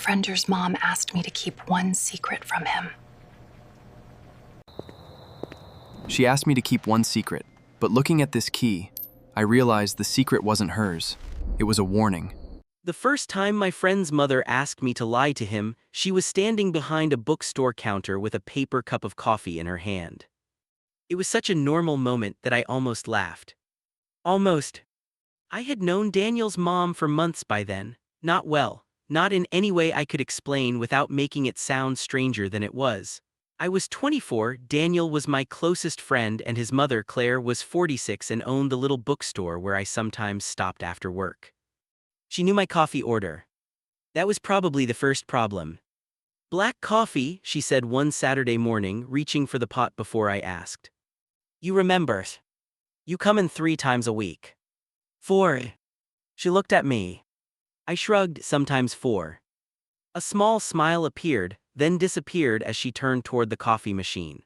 friender's mom asked me to keep one secret from him. She asked me to keep one secret, but looking at this key, I realized the secret wasn't hers. It was a warning. The first time my friend's mother asked me to lie to him, she was standing behind a bookstore counter with a paper cup of coffee in her hand. It was such a normal moment that I almost laughed. Almost. I had known Daniel's mom for months by then, not well, not in any way I could explain without making it sound stranger than it was. I was 24, Daniel was my closest friend, and his mother, Claire, was 46 and owned the little bookstore where I sometimes stopped after work. She knew my coffee order. That was probably the first problem. "Black coffee," she said one Saturday morning, reaching for the pot before I asked. "You remember. You come in 3 times a week." "4." She looked at me. I shrugged, "Sometimes 4." A small smile appeared, then disappeared as she turned toward the coffee machine.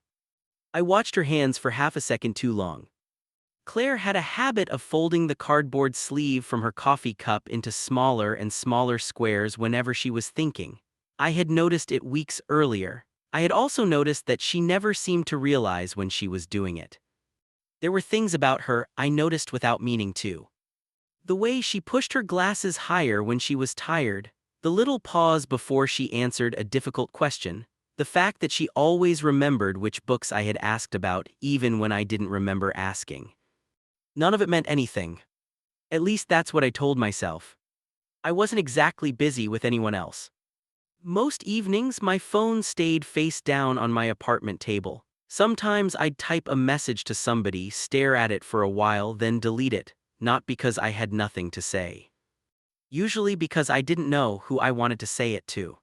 I watched her hands for half a second too long. Claire had a habit of folding the cardboard sleeve from her coffee cup into smaller and smaller squares whenever she was thinking. I had noticed it weeks earlier. I had also noticed that she never seemed to realize when she was doing it. There were things about her I noticed without meaning to. The way she pushed her glasses higher when she was tired, the little pause before she answered a difficult question, the fact that she always remembered which books I had asked about even when I didn't remember asking. None of it meant anything. At least that's what I told myself. I wasn't exactly busy with anyone else. Most evenings, my phone stayed face down on my apartment table. Sometimes I'd type a message to somebody, stare at it for a while, then delete it, not because I had nothing to say. Usually because I didn't know who I wanted to say it to.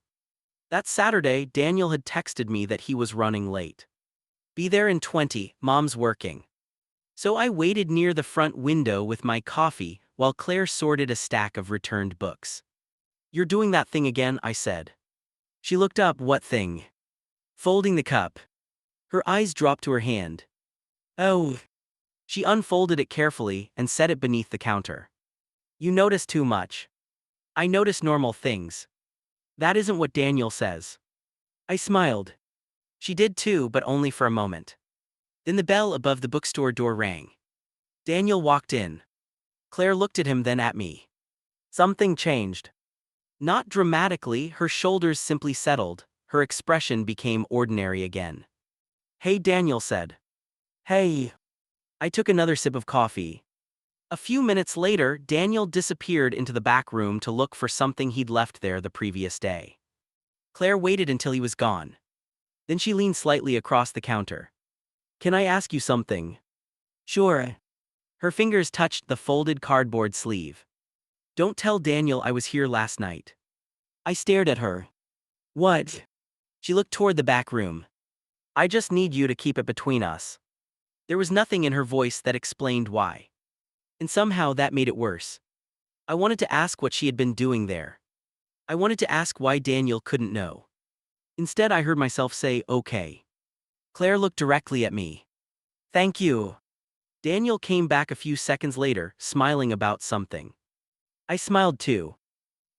That Saturday, Daniel had texted me that he was running late. "Be there in 20, Mom's working." So I waited near the front window with my coffee while Claire sorted a stack of returned books. "You're doing that thing again," I said. She looked up. "What thing?" "Folding the cup." Her eyes dropped to her hand. "Oh." She unfolded it carefully and set it beneath the counter. "You notice too much." "I notice normal things." "That isn't what Daniel says." I smiled. She did too, but only for a moment. Then the bell above the bookstore door rang. Daniel walked in. Claire looked at him, then at me. Something changed. Not dramatically, her shoulders simply settled, her expression became ordinary again. "Hey," Daniel said. "Hey." I took another sip of coffee. A few minutes later, Daniel disappeared into the back room to look for something he'd left there the previous day. Claire waited until he was gone. Then she leaned slightly across the counter. "Can I ask you something?" "Sure." Her fingers touched the folded cardboard sleeve. "Don't tell Daniel I was here last night." I stared at her. "What?" She looked toward the back room. "I just need you to keep it between us." There was nothing in her voice that explained why. And somehow that made it worse. I wanted to ask what she had been doing there. I wanted to ask why Daniel couldn't know. Instead, I heard myself say, "Okay." Claire looked directly at me. "Thank you." Daniel came back a few seconds later, smiling about something. I smiled too.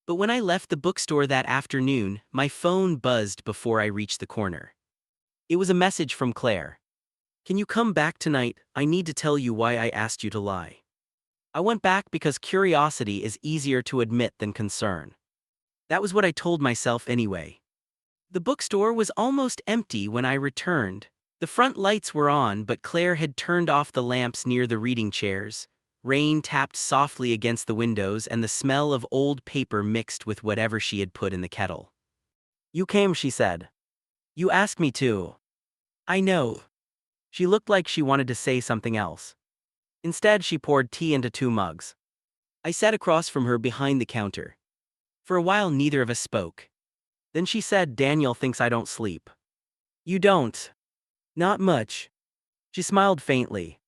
But when I left the bookstore that afternoon, my phone buzzed before I reached the corner. It was a message from Claire. "Can you come back tonight? I need to tell you why I asked you to lie." I went back because curiosity is easier to admit than concern. That was what I told myself anyway. The bookstore was almost empty when I returned. The front lights were on, but Claire had turned off the lamps near the reading chairs. Rain tapped softly against the windows, and the smell of old paper mixed with whatever she had put in the kettle. "You came," she said. "You asked me to." "I know." She looked like she wanted to say something else. Instead, she poured tea into 2 mugs. I sat across from her behind the counter. For a while, neither of us spoke. Then she said, "Daniel thinks I don't sleep." "You don't?" "Not much." She smiled faintly.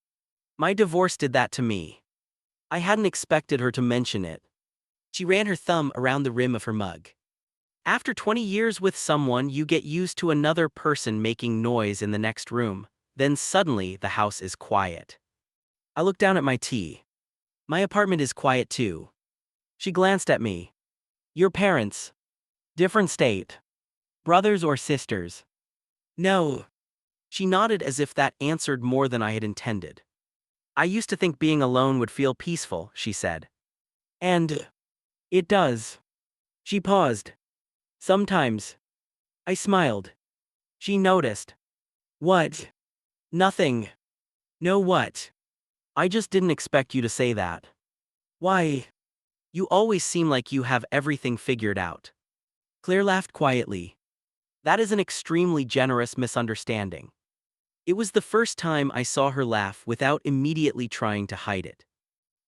"My divorce did that to me." I hadn't expected her to mention it. She ran her thumb around the rim of her mug. "After 20 years with someone, you get used to another person making noise in the next room. Then suddenly the house is quiet." I looked down at my tea. "My apartment is quiet too." She glanced at me. "Your parents?" Different state. Brothers or sisters? No. She nodded as if that answered more than I had intended. I used to think being alone would feel peaceful, she said. And it does. She paused. Sometimes. I smiled. She noticed. What? Nothing. No what? I just didn't expect you to say that. Why? You always seem like you have everything figured out. Claire laughed quietly. That is an extremely generous misunderstanding. It was the first time I saw her laugh without immediately trying to hide it.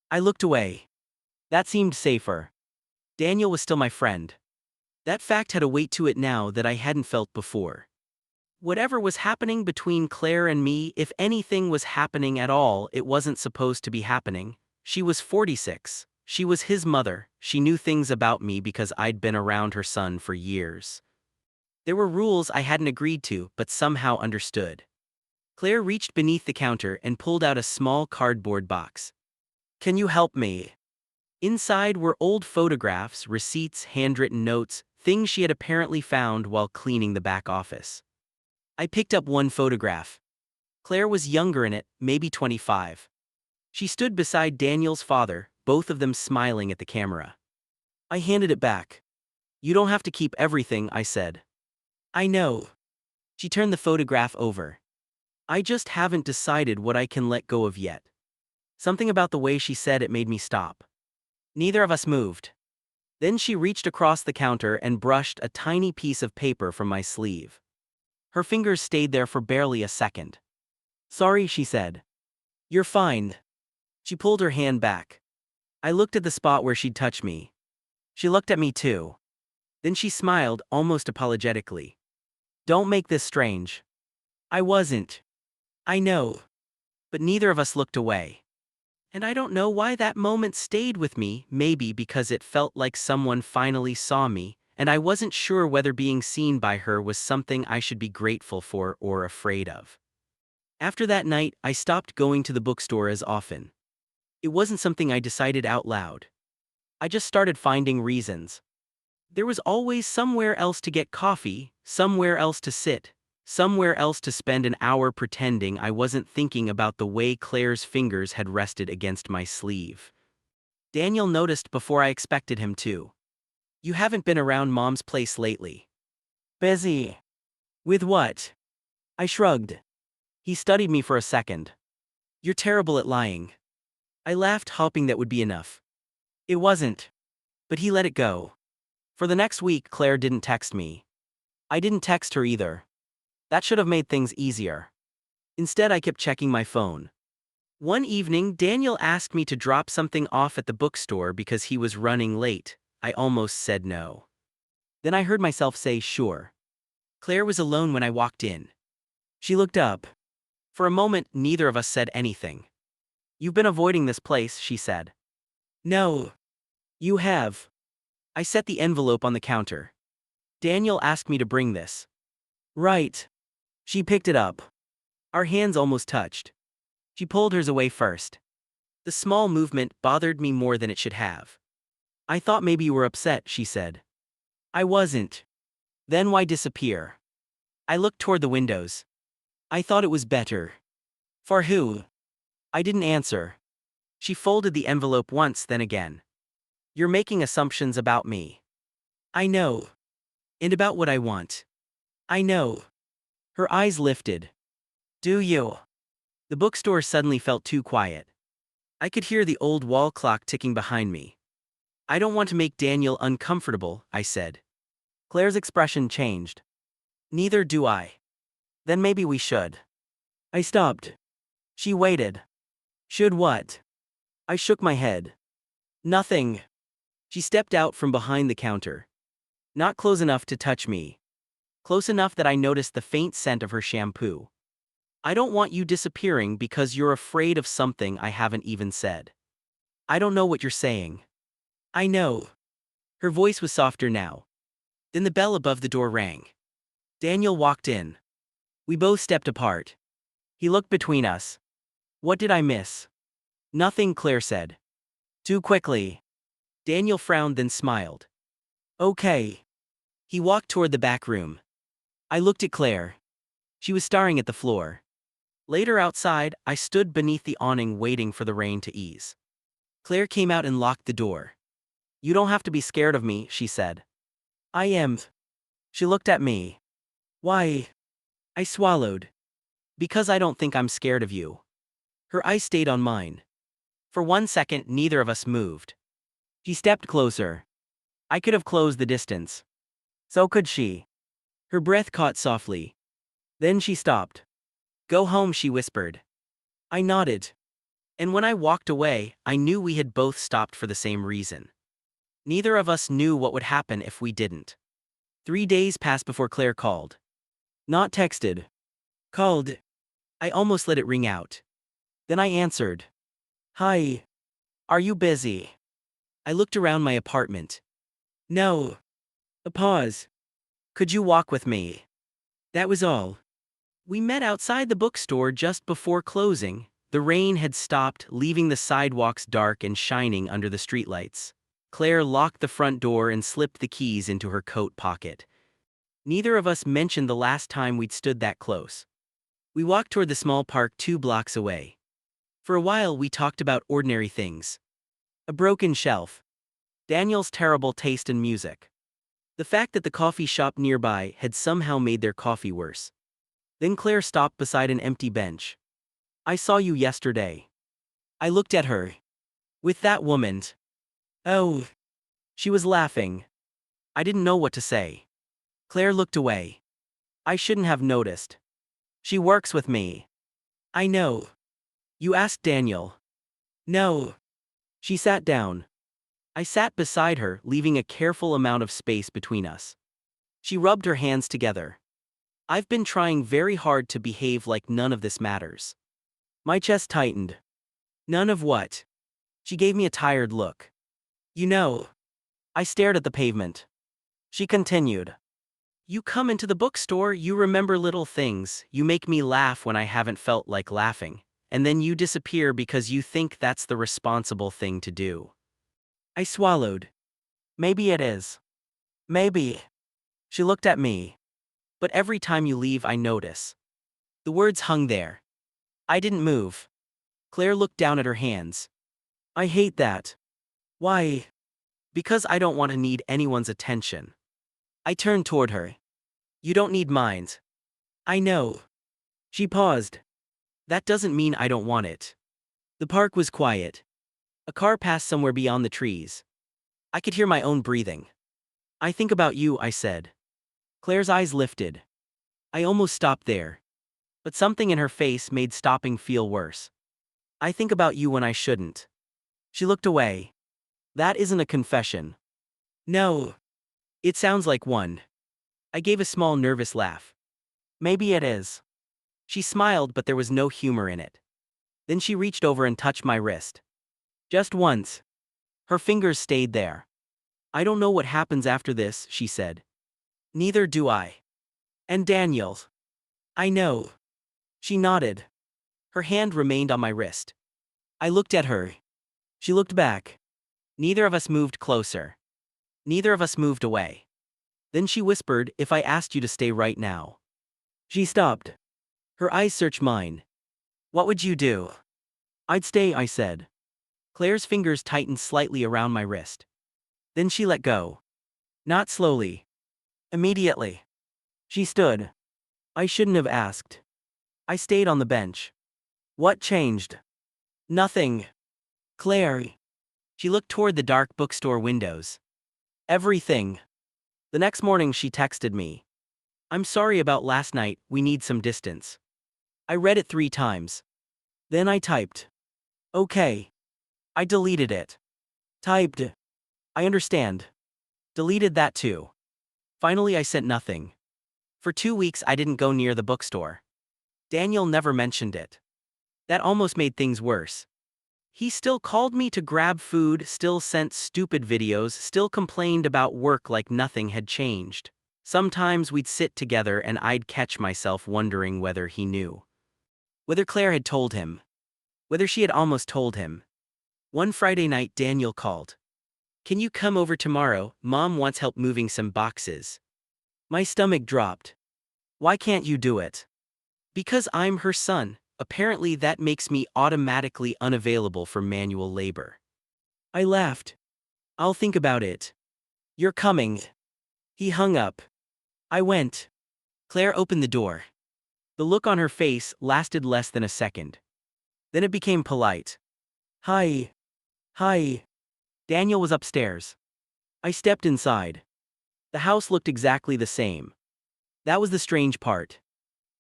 I looked away. That seemed safer. Daniel was still my friend. That fact had a weight to it now that I hadn't felt before. Whatever was happening between Claire and me, if anything was happening at all, it wasn't supposed to be happening. She was 46. She was his mother. She knew things about me because I'd been around her son for years. There were rules I hadn't agreed to, but somehow understood. Claire reached beneath the counter and pulled out a small cardboard box. Can you help me? Inside were old photographs, receipts, handwritten notes, things she had apparently found while cleaning the back office. I picked up one photograph. Claire was younger in it, maybe 25. She stood beside Daniel's father, both of them smiling at the camera. I handed it back. You don't have to keep everything, I said. I know. She turned the photograph over. I just haven't decided what I can let go of yet. Something about the way she said it made me stop. Neither of us moved. Then she reached across the counter and brushed a tiny piece of paper from my sleeve. Her fingers stayed there for barely a second. Sorry, she said. You're fine. She pulled her hand back. I looked at the spot where she'd touched me. She looked at me too. Then she smiled, almost apologetically. Don't make this strange. I wasn't. I know. But neither of us looked away. And I don't know why that moment stayed with me, maybe because it felt like someone finally saw me, and I wasn't sure whether being seen by her was something I should be grateful for or afraid of. After that night, I stopped going to the bookstore as often. It wasn't something I decided out loud. I just started finding reasons. There was always somewhere else to get coffee, somewhere else to sit, somewhere else to spend an hour pretending I wasn't thinking about the way Claire's fingers had rested against my sleeve. Daniel noticed before I expected him to. You haven't been around Mom's place lately. Busy. With what? I shrugged. He studied me for a second. You're terrible at lying. I laughed, hoping that would be enough. It wasn't. But he let it go. For the next week, Claire didn't text me. I didn't text her either. That should have made things easier. Instead, I kept checking my phone. One evening, Daniel asked me to drop something off at the bookstore because he was running late. I almost said no. Then I heard myself say sure. Claire was alone when I walked in. She looked up. For a moment, neither of us said anything. You've been avoiding this place, she said. No. You have. I set the envelope on the counter. Daniel asked me to bring this. Right. She picked it up. Our hands almost touched. She pulled hers away first. The small movement bothered me more than it should have. I thought maybe you were upset, she said. I wasn't. Then why disappear? I looked toward the windows. I thought it was better. For who? I didn't answer. She folded the envelope once, then again. You're making assumptions about me. I know. And about what I want. I know. Her eyes lifted. Do you? The bookstore suddenly felt too quiet. I could hear the old wall clock ticking behind me. I don't want to make Daniel uncomfortable, I said. Claire's expression changed. Neither do I. Then maybe we should. I stopped. She waited. Should what? I shook my head. Nothing. She stepped out from behind the counter. Not close enough to touch me. Close enough that I noticed the faint scent of her shampoo. I don't want you disappearing because you're afraid of something I haven't even said. I don't know what you're saying. I know. Her voice was softer now. Then the bell above the door rang. Daniel walked in. We both stepped apart. He looked between us. What did I miss? Nothing, Claire said. Too quickly. Daniel frowned then smiled. Okay. He walked toward the back room. I looked at Claire. She was staring at the floor. Later outside, I stood beneath the awning waiting for the rain to ease. Claire came out and locked the door. "You don't have to be scared of me," she said. "I am." She looked at me. "Why?" I swallowed. "Because I don't think I'm scared of you." Her eyes stayed on mine. For 1 second, neither of us moved. She stepped closer. I could have closed the distance. So could she. Her breath caught softly. Then she stopped. "Go home," she whispered. I nodded. And when I walked away, I knew we had both stopped for the same reason. Neither of us knew what would happen if we didn't. 3 days passed before Claire called. Not texted. Called. I almost let it ring out. Then I answered. "Hi. Are you busy?" I looked around my apartment. "No." A pause. "Could you walk with me?" That was all. We met outside the bookstore just before closing. The rain had stopped, leaving the sidewalks dark and shining under the streetlights. Claire locked the front door and slipped the keys into her coat pocket. Neither of us mentioned the last time we'd stood that close. We walked toward the small park 2 blocks away. For a while, we talked about ordinary things. A broken shelf. Daniel's terrible taste in music. The fact that the coffee shop nearby had somehow made their coffee worse. Then Claire stopped beside an empty bench. "I saw you yesterday." I looked at her. "With that woman." "Oh." She was laughing. I didn't know what to say. Claire looked away. "I shouldn't have noticed. She works with me." "I know." "You asked Daniel?" "No." She sat down. I sat beside her, leaving a careful amount of space between us. She rubbed her hands together. "I've been trying very hard to behave like none of this matters." My chest tightened. "None of what?" She gave me a tired look. "You know." I stared at the pavement. She continued. "You come into the bookstore, you remember little things, you make me laugh when I haven't felt like laughing, and then you disappear because you think that's the responsible thing to do." I swallowed. "Maybe it is. Maybe." She looked at me. "But every time you leave, I notice." The words hung there. I didn't move. Claire looked down at her hands. "I hate that." "Why?" "Because I don't want to need anyone's attention." I turned toward her. "You don't need mine." "I know." She paused. "That doesn't mean I don't want it." The park was quiet. A car passed somewhere beyond the trees. I could hear my own breathing. "I think about you," I said. Claire's eyes lifted. I almost stopped there. But something in her face made stopping feel worse. "I think about you when I shouldn't." She looked away. "That isn't a confession." "No." "It sounds like one." I gave a small nervous laugh. "Maybe it is." She smiled, but there was no humor in it. Then she reached over and touched my wrist. Just once. Her fingers stayed there. "I don't know what happens after this," she said. "Neither do I." "And Daniel." "I know." She nodded. Her hand remained on my wrist. I looked at her. She looked back. Neither of us moved closer. Neither of us moved away. Then she whispered, "If I asked you to stay right now." She stopped. Her eyes searched mine. "What would you do?" "I'd stay," I said. Claire's fingers tightened slightly around my wrist. Then she let go. Not slowly. Immediately. She stood. I shouldn't have asked. I stayed on the bench. "What changed?" "Nothing." "Claire." She looked toward the dark bookstore windows. "Everything." The next morning she texted me. "I'm sorry about last night, we need some distance." I read it 3 times. Then I typed. "Okay." I deleted it. Typed. "I understand." Deleted that too. Finally I sent nothing. For 2 weeks I didn't go near the bookstore. Daniel never mentioned it. That almost made things worse. He still called me to grab food, still sent stupid videos, still complained about work like nothing had changed. Sometimes we'd sit together and I'd catch myself wondering whether he knew. Whether Claire had told him. Whether she had almost told him. One Friday night Daniel called. "Can you come over tomorrow? Mom wants help moving some boxes." My stomach dropped. Why can't you do it? Because I'm her son. Apparently that makes me automatically unavailable for manual labor. I laughed. I'll think about it. You're coming. He hung up. I went. Claire opened the door. The look on her face lasted less than a second. Then it became polite. Hi. Hi. Daniel was upstairs. I stepped inside. The house looked exactly the same. That was the strange part.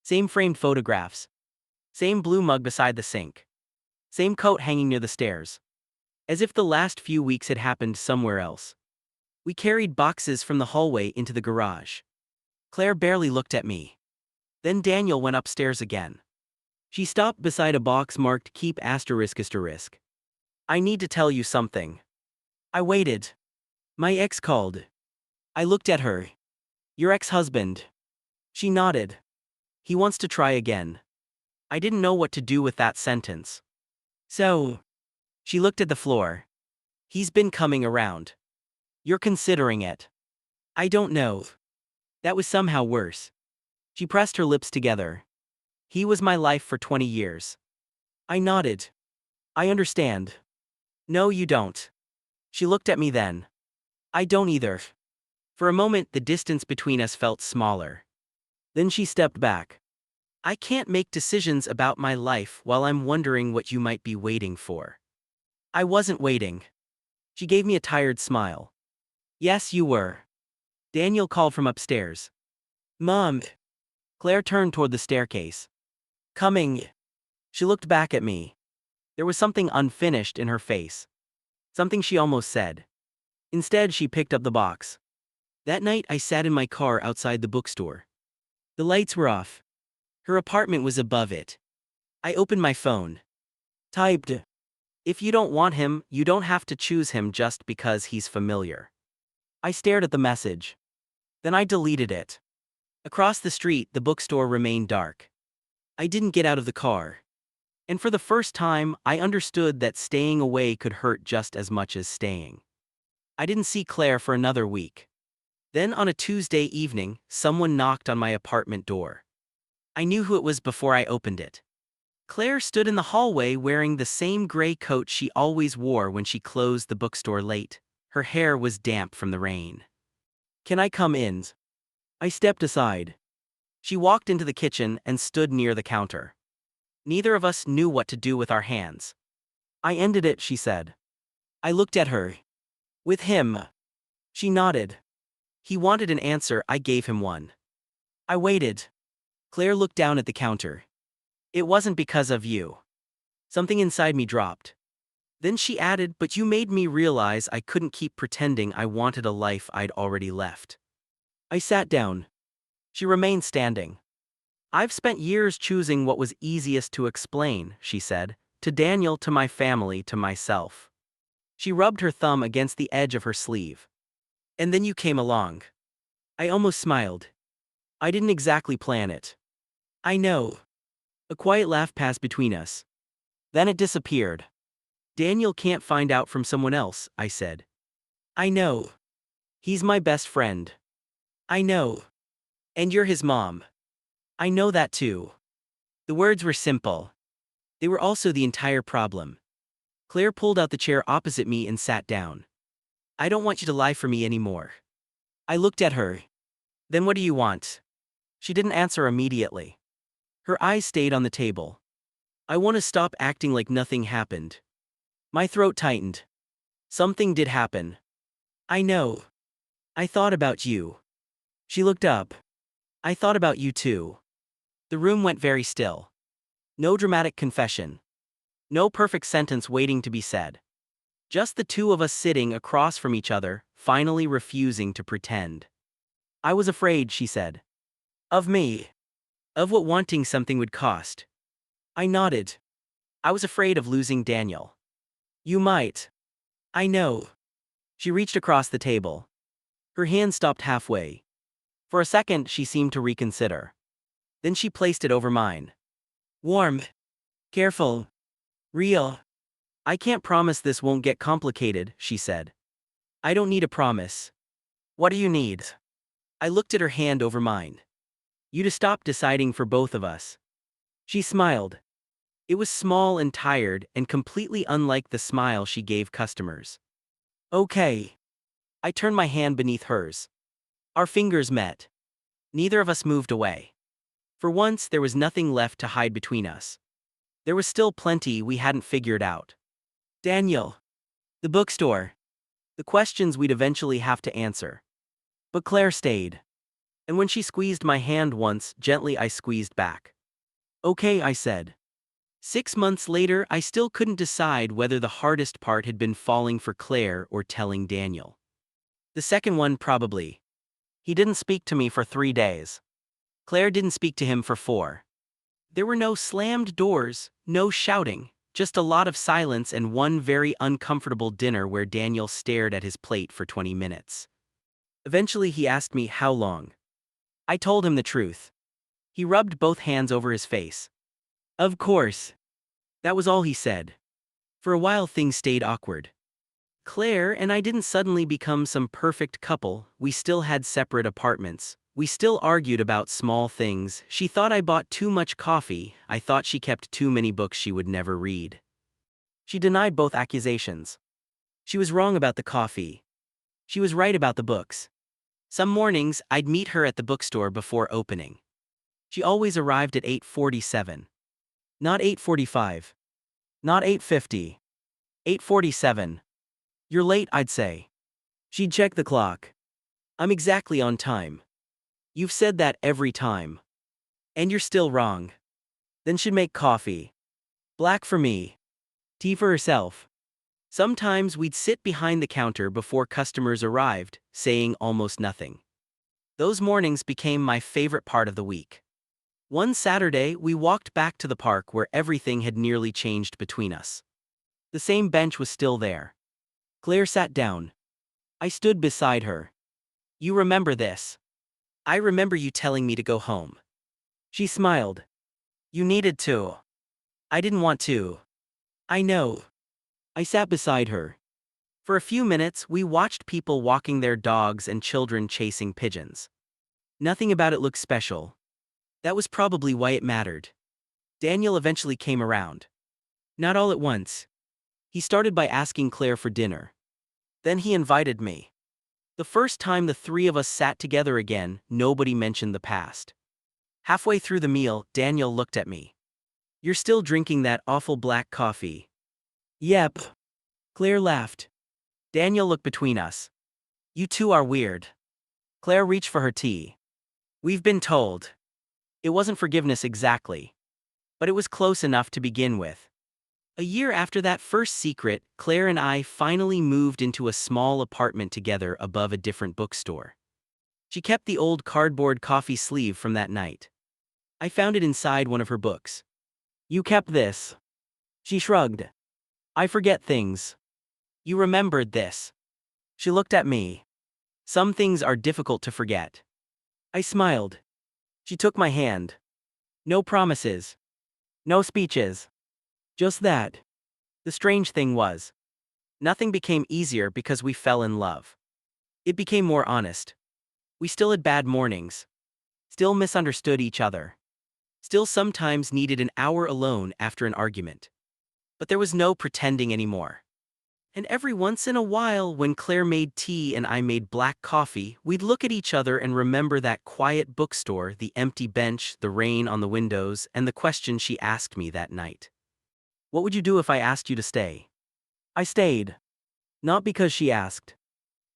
Same framed photographs. Same blue mug beside the sink. Same coat hanging near the stairs. As if the last few weeks had happened somewhere else. We carried boxes from the hallway into the garage. Claire barely looked at me. Then Daniel went upstairs again. She stopped beside a box marked Keep ****. I need to tell you something. I waited. My ex called. I looked at her. Your ex-husband. She nodded. He wants to try again. I didn't know what to do with that sentence. So. She looked at the floor. He's been coming around. You're considering it. I don't know. That was somehow worse. She pressed her lips together. He was my life for 20 years. I nodded. I understand. No, you don't. She looked at me then. I don't either. For a moment, the distance between us felt smaller. Then she stepped back. I can't make decisions about my life while I'm wondering what you might be waiting for. I wasn't waiting. She gave me a tired smile. Yes, you were. Daniel called from upstairs. Mom. Claire turned toward the staircase. Coming. She looked back at me. There was something unfinished in her face. Something she almost said. Instead, she picked up the box. That night, I sat in my car outside the bookstore. The lights were off. Her apartment was above it. I opened my phone. Typed. If you don't want him, you don't have to choose him just because he's familiar. I stared at the message. Then I deleted it. Across the street, the bookstore remained dark. I didn't get out of the car. And for the first time, I understood that staying away could hurt just as much as staying. I didn't see Claire for another week. Then on a Tuesday evening, someone knocked on my apartment door. I knew who it was before I opened it. Claire stood in the hallway wearing the same gray coat she always wore when she closed the bookstore late. Her hair was damp from the rain. Can I come in? I stepped aside. She walked into the kitchen and stood near the counter. Neither of us knew what to do with our hands. I ended it, she said. I looked at her. With him. She nodded. He wanted an answer, I gave him one. I waited. Claire looked down at the counter. It wasn't because of you. Something inside me dropped. Then she added, but you made me realize I couldn't keep pretending I wanted a life I'd already left. I sat down. She remained standing. I've spent years choosing what was easiest to explain, she said, to Daniel, to my family, to myself. She rubbed her thumb against the edge of her sleeve. And then you came along. I almost smiled. I didn't exactly plan it. I know. A quiet laugh passed between us. Then it disappeared. Daniel can't find out from someone else, I said. I know. He's my best friend. I know. And you're his mom. I know that too. The words were simple. They were also the entire problem. Claire pulled out the chair opposite me and sat down. I don't want you to lie for me anymore. I looked at her. Then what do you want? She didn't answer immediately. Her eyes stayed on the table. I want to stop acting like nothing happened. My throat tightened. Something did happen. I know. I thought about you. She looked up. I thought about you too. The room went very still. No dramatic confession. No perfect sentence waiting to be said. Just the two of us sitting across from each other, finally refusing to pretend. I was afraid, she said. Of me. Of what wanting something would cost. I nodded. I was afraid of losing Daniel. You might. I know. She reached across the table. Her hand stopped halfway. For a second, she seemed to reconsider. Then she placed it over mine. Warm. Careful. Real. I can't promise this won't get complicated, she said. I don't need a promise. What do you need? I looked at her hand over mine. "You to stop deciding for both of us." She smiled. It was small and tired and completely unlike the smile she gave customers. "Okay." I turned my hand beneath hers. Our fingers met. Neither of us moved away. For once, there was nothing left to hide between us. There was still plenty we hadn't figured out. Daniel. The bookstore. The questions we'd eventually have to answer. But Claire stayed. And when she squeezed my hand once, gently I squeezed back. "Okay," I said. 6 months later, I still couldn't decide whether the hardest part had been falling for Claire or telling Daniel. The second one, probably. He didn't speak to me for 3 days. Claire didn't speak to him for 4. There were no slammed doors, no shouting, just a lot of silence and one very uncomfortable dinner where Daniel stared at his plate for 20 minutes. Eventually he asked me how long. I told him the truth. He rubbed both hands over his face. "Of course." That was all he said. For a while things stayed awkward. Claire and I didn't suddenly become some perfect couple. We still had separate apartments. We still argued about small things. She thought I bought too much coffee. I thought she kept too many books she would never read. She denied both accusations. She was wrong about the coffee. She was right about the books. Some mornings, I'd meet her at the bookstore before opening. She always arrived at 8:47. Not 8:45. Not 8:50. 8:47. "You're late," I'd say. She'd check the clock. "I'm exactly on time." "You've said that every time. And you're still wrong." Then she'd make coffee. Black for me. Tea for herself. Sometimes we'd sit behind the counter before customers arrived, saying almost nothing. Those mornings became my favorite part of the week. One Saturday, we walked back to the park where everything had nearly changed between us. The same bench was still there. Claire sat down. I stood beside her. "You remember this?" "I remember you telling me to go home." She smiled. "You needed to." "I didn't want to." "I know." I sat beside her. For a few minutes, we watched people walking their dogs and children chasing pigeons. Nothing about it looked special. That was probably why it mattered. Daniel eventually came around. Not all at once. He started by asking Claire for dinner. Then he invited me. The first time the three of us sat together again, nobody mentioned the past. Halfway through the meal, Daniel looked at me. "You're still drinking that awful black coffee." "Yep." Claire laughed. Daniel looked between us. "You two are weird." Claire reached for her tea. "We've been told." It wasn't forgiveness exactly. But it was close enough to begin with. A year after that first secret, Claire and I finally moved into a small apartment together above a different bookstore. She kept the old cardboard coffee sleeve from that night. I found it inside one of her books. "You kept this." She shrugged. "I forget things." "You remembered this." She looked at me. "Some things are difficult to forget." I smiled. She took my hand. No promises. No speeches. Just that. The strange thing was, nothing became easier because we fell in love. It became more honest. We still had bad mornings. Still misunderstood each other. Still sometimes needed an hour alone after an argument. But there was no pretending anymore. And every once in a while, when Claire made tea and I made black coffee, we'd look at each other and remember that quiet bookstore, the empty bench, the rain on the windows, and the question she asked me that night. "What would you do if I asked you to stay?" I stayed. Not because she asked.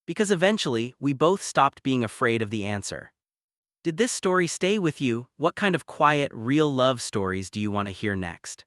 Because eventually, we both stopped being afraid of the answer. Did this story stay with you? What kind of quiet, real love stories do you want to hear next?